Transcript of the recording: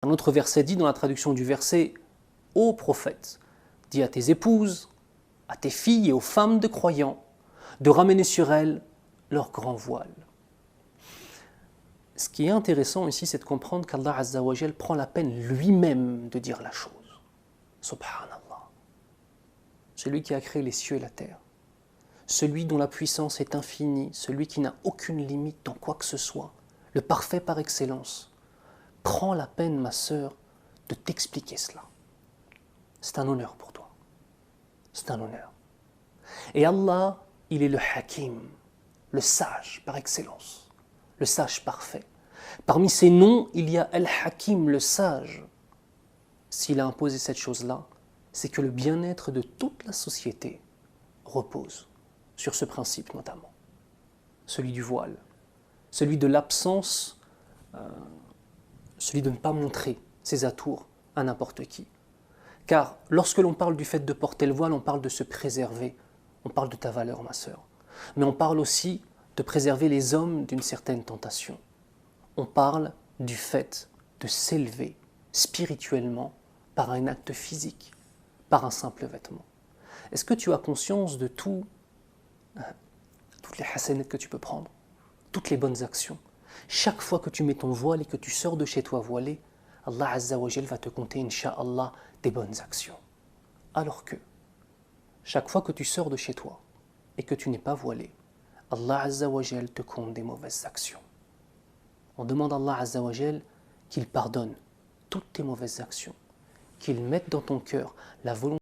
Un autre verset dit dans la traduction du verset « Ô prophète, dis à tes épouses, à tes filles et aux femmes de croyants de ramener sur elles leur grand voile. » Ce qui est intéressant ici, c'est de comprendre qu'Allah Azza wa Jal prend la peine lui-même de dire la chose. Subhanallah. Celui qui a créé les cieux et la terre, celui dont la puissance est infinie, celui qui n'a aucune limite dans quoi que ce soit, le parfait par excellence, prend la peine, ma sœur, de t'expliquer cela. C'est un honneur pour toi. C'est un honneur. Et Allah, il est le Hakim, le sage par excellence, le sage parfait. Parmi ses noms, il y a Al-Hakim, le sage. S'il a imposé cette chose-là, c'est que le bien-être de toute la société repose sur ce principe notamment. Celui du voile, celui de l'absence, celui de ne pas montrer ses atours à n'importe qui. Car lorsque l'on parle du fait de porter le voile, on parle de se préserver, on parle de ta valeur, ma sœur. Mais on parle aussi de préserver les hommes d'une certaine tentation. On parle du fait de s'élever spirituellement par un acte physique, par un simple vêtement. Est-ce que tu as conscience de toutes les hasanats que tu peux prendre, toutes les bonnes actions? Chaque fois que tu mets ton voile et que tu sors de chez toi voilé, Allah Azza wa Jal va te compter, Inch'Allah, des bonnes actions. Alors que, chaque fois que tu sors de chez toi et que tu n'es pas voilé, Allah Azza wa Jal te compte des mauvaises actions. On demande à Allah Azza wa Jal qu'il pardonne toutes tes mauvaises actions, qu'il mette dans ton cœur la volonté